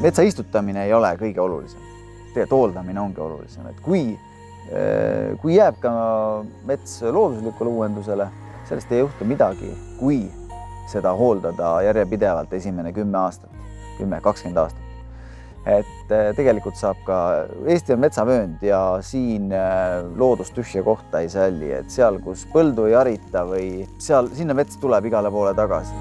metsa istutamine ei ole kõige olulisem. Tegelikult hooldamine ongi olulisem. Et kui jääb ka mets looduslikule uuendusele, sellest ei juhtu midagi, kui seda hooldada järjepidevalt esimene 10 aastat, 10-20 aastat. Et tegelikult saab ka, Eesti on metsavöönd ja siin loodus tühja kohta ei salli, et seal, kus põldu ei harita või sinna mets tuleb igale poole tagasi.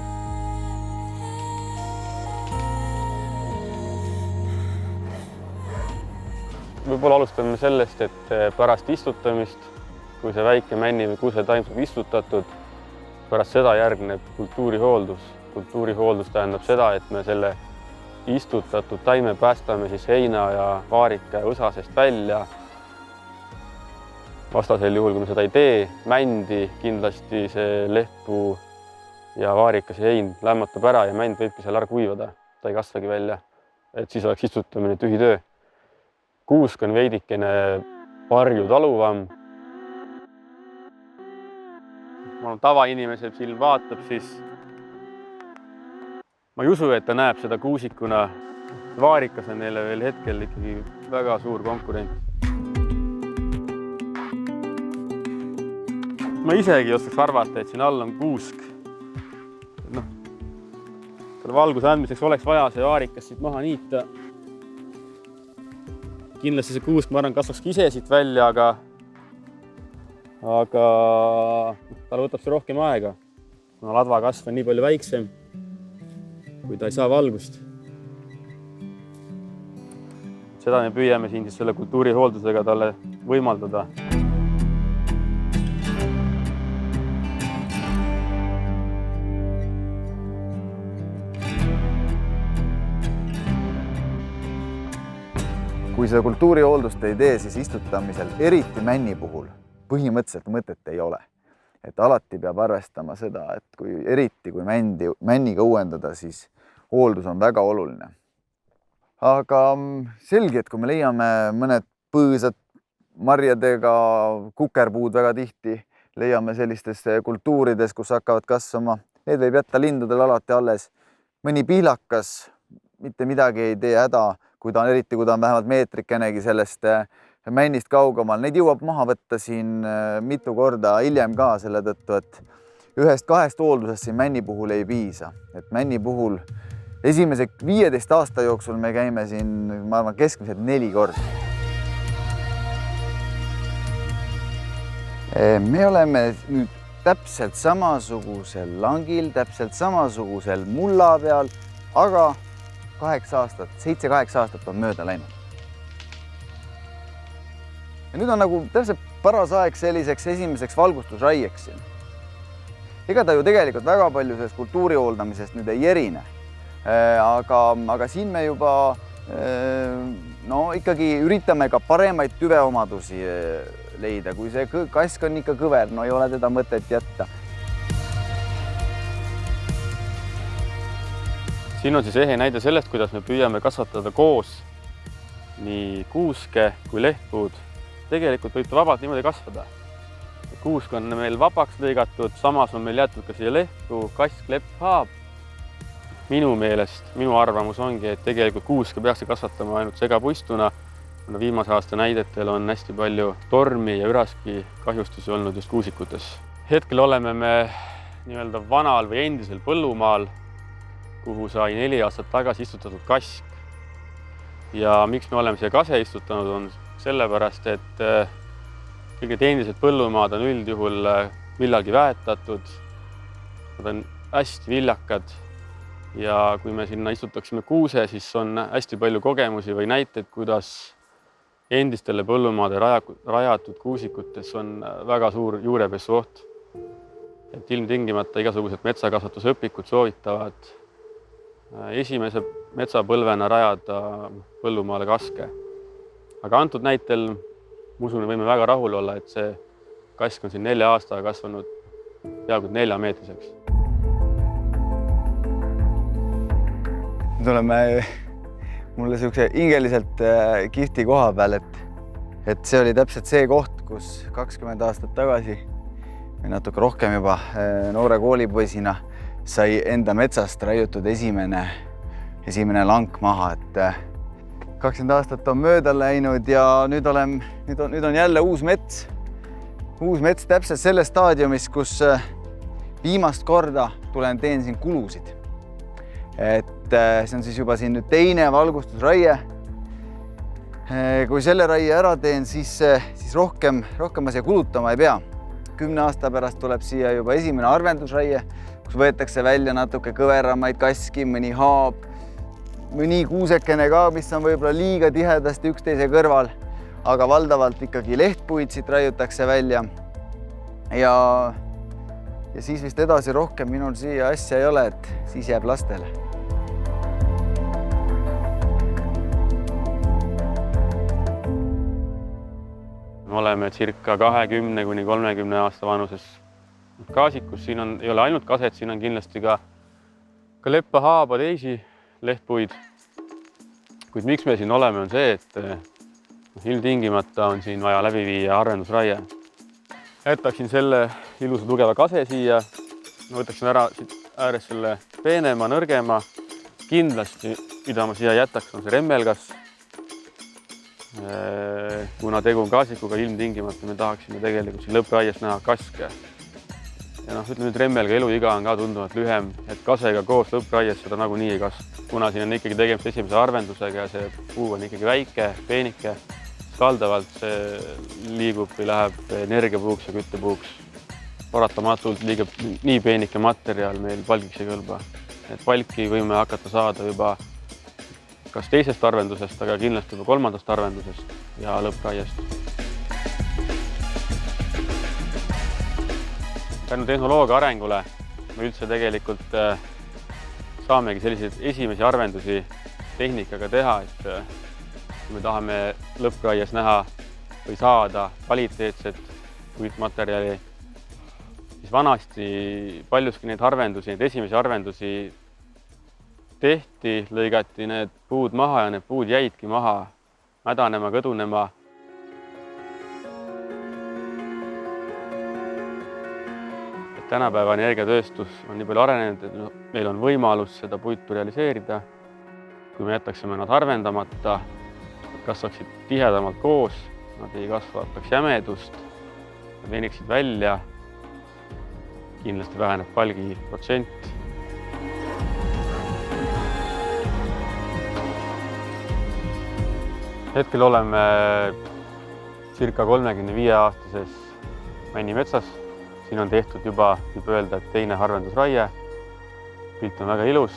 Võib-olla alustame sellest, et pärast istutamist, kui see väike männi või kusetaim saab istutatud, pärast seda järgneb kultuurihooldus. Kultuurihooldus tähendab seda, et me selle istutatud taime päästame siis heina ja vaarika ja õsasest välja. Vastasel juhul, kui me seda ei tee, mändi kindlasti see lehtpuu ja vaarikas ja hein lämmatab ära ja mänd võibki seal ära kuivada. Ta ei kasvagi välja, et siis oleks istutamine tühi töö. Kuusk on veidikene palju taluvam. Tavainimese silm vaatab, siis ma ei usu, et ta näeb seda kuusikuna. Vaarikas on neile veel hetkel ikkagi väga suur konkurent. Ma isegi ostaks arvata, et siin all on kuusk. Valguse andmiseks oleks vaja see vaarikas siit maha niita. Kindlasti see kuusk, ma arvan, kasvaks ise siit välja, aga tal võtab see rohkem aega. Kuna ladva kasv on nii palju väiksem, kui ta ei saa valgust. Seda me püüame siin siis selle kultuurihooldusega talle võimaldada. Kui seda kultuurihooldust ei tee, siis istutamisel, eriti männi puhul, põhimõtteliselt mõtet ei ole. Et alati peab arvestama seda, et eriti kui männiga uuendada, siis hooldus on väga oluline. Aga selge, et kui me leiame mõned põõsad marjadega, kukerpuud väga tihti, leiame sellistes kultuurides, kus hakkavad kasvama, need võib jätta lindudel alati alles. Mõni pihlakas, mitte midagi ei tee häda, eriti kui ta on vähemalt meetrikenegi sellest männist kaugemal. Neid jõuab maha võtta siin mitu korda hiljem ka selle tõttu, et 1-2 hooldusest siin männi puhul ei piisa. Et männi puhul esimese 15 aasta jooksul me käime siin, ma arvan, keskmiselt 4 korda. Me oleme nüüd täpselt samasugusel langil, täpselt samasugusel mulla peal, aga 7-8 aastat on mööda läinud. Ja nüüd on nagu täpselt paras aeg selliseks esimeseks valgustusraieks siin. Ega ta ju tegelikult väga palju sellest kultuuri hooldamisest nüüd ei erine. Aga siin me juba ikkagi üritame ka paremaid tüveomadusi leida. Kui see kask on ikka kõver, ei ole teda mõtet jätta. Siin on siis ehe näide sellest, kuidas me püüame kasvatada koos nii kuuske kui lehtpuud. Tegelikult võib ta vabalt niimoodi kasvada. Kuusk on meil vabaks lõigatud, samas on meil jäetud ka siia lehtpuu, kask, lepp, haab. Minu meelest, minu arvamus ongi, et tegelikult kuuske peaks kasvatama ainult segapuistuna. Viimase aasta näidetel on hästi palju tormi ja üraski kahjustusi olnud just kuusikutes. Hetkel oleme me nii-öelda vanal või endisel põllumaal, kuhu sai 4 aastat tagasi istutatud kask. Ja miks me oleme siia kase istutanud on sellepärast, et kõik need endised põllumaad on üldjuhul millalgi väetatud. Nad on hästi viljakad ja kui me sinna istutaksime kuuse, siis on hästi palju kogemusi või näiteid, kuidas endistele põllumaade rajatud kuusikutes on väga suur juurepesu oht. Et ilmtingimata igasugused metsakasvatusõpikud soovitavad esimese metsapõlvena rajada põllumaale kaske. Aga antud näitel usun, võime väga rahul olla, et see kask on siin 4 aastaga kasvanud peaaegu 4 meetriseks. Nüüd oleme mulle siukse hingeliselt kihvti koha peal, et see oli täpselt see koht, kus 20 aastat tagasi või natuke rohkem juba noore koolipoisina sai enda metsast raiutud esimene lank maha, et 20 aastat on mööda läinud ja nüüd on jälle uus mets. Uus mets täpselt selles staadiumis, kus viimast korda teen siin kulusid. Et see on siis juba siin nüüd teine valgustusraie. Kui selle raie ära teen, siis rohkem ma siia kulutama ei pea. 10 aasta pärast tuleb siia juba esimene arvendusraie, kus võetakse välja natuke kõveramaid kaski, mõni haab, mõni kuusekene ka, mis on võib-olla liiga tihedasti üksteise kõrval, aga valdavalt ikkagi lehtpuid siit raiutakse välja. Ja siis vist edasi rohkem minul siia asja ei ole, et siis jääb lastele. Me oleme circa 20–30 aasta vanuses kaasikus. Siin ei ole ainult kaset, siin on kindlasti ka leppa, haaba, teisi lehtpuid. Kuid miks me siin oleme, on see, et ilmtingimata on siin vaja läbi viia arvendusraie. Jätaksin selle ilusa tugeva kase siia. Võtaksin ära siit ääres selle peenema, nõrgema. Kindlasti, mida ma siia jätaks, on see remmelgas. Kuna tegu on kaasikuga, ilmtingimata me tahaksime tegelikult siin lõppraies näha kaske. Ja ütleme nüüd remmelga eluiga on ka tunduvalt lühem, et kasega koos lõppraies seda nagunii ei kasva. Kuna siin on ikkagi tegemist esimese arvendusega ja see puu on ikkagi väike, peenike, siis valdavalt see liigub või läheb energiapuuks ja küttepuuks. Paratamatult liigub nii peenike materjal meil palgiks ei kõlba. Et palki võime hakata saada juba kas teisest arvendusest, aga kindlasti juba kolmandast arvendusest ja lõppraiest. Tänu tehnoloogia arengule me üldse tegelikult saamegi selliseid esimesi arvendusi tehnikaga teha, et kui me tahame lõppraies näha või saada kvaliteetset puitmaterjali, siis vanasti paljuski neid arvendusi, neid esimesi arvendusi tehti, lõigati need puud maha ja need puud jäidki maha mädanema, kõdunema. Et tänapäeva energiatööstus on nii palju arenenud, et meil on võimalus seda puitu realiseerida. Kui me jätaksime nad arvendamata, nad kasvaksid tihedamalt koos, nad ei kasvataks jämedust, nad veniksid välja, kindlasti väheneb palgi protsent. Hetkel oleme circa 35-aastases männimetsas. Siin on tehtud juba, võib öelda, et teine arvendusraie. Pilt on väga ilus.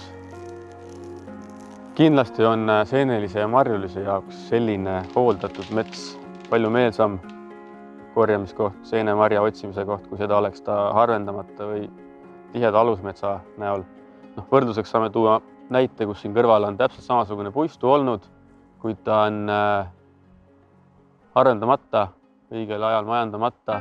Kindlasti on seenelise ja marjulise jaoks selline hooldatud mets palju meelsam korjamiskoht, seenemarja otsimise koht, kui seda oleks ta arvendamata või tiheda alusmetsa näol. Võrdluseks saame tuua näite, kus siin kõrval on täpselt samasugune puistu olnud, kuid ta on arvendamata, õigel ajal majandamata.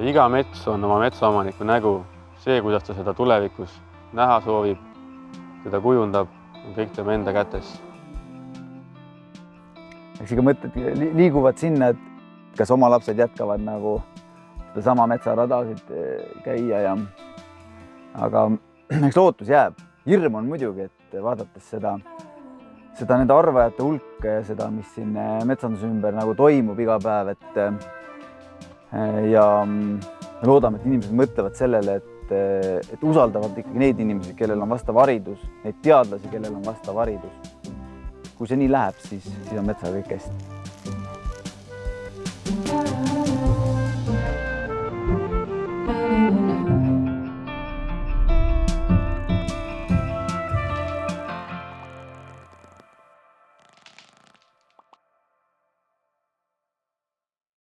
Iga mets on oma metsaomaniku nägu. See, kuidas ta seda tulevikus näha soovib, seda kujundab, on kõik tema enda kätes. Eks ikka mõtted liiguvad sinna, et kas oma lapsed jätkavad nagu sama metsaradasid käia aga eks lootus jääb. Hirm on muidugi, et vaadates seda nende arvajate hulka ja seda, mis siin metsanduse ümber nagu toimub iga päev, ja loodame, et inimesed mõtlevad sellele, et usaldavad ikkagi neid inimesi, kellel on vastav haridus, neid teadlasi, kellel on vastav haridus. Kui see nii läheb, siis on metsaga kõik hästi.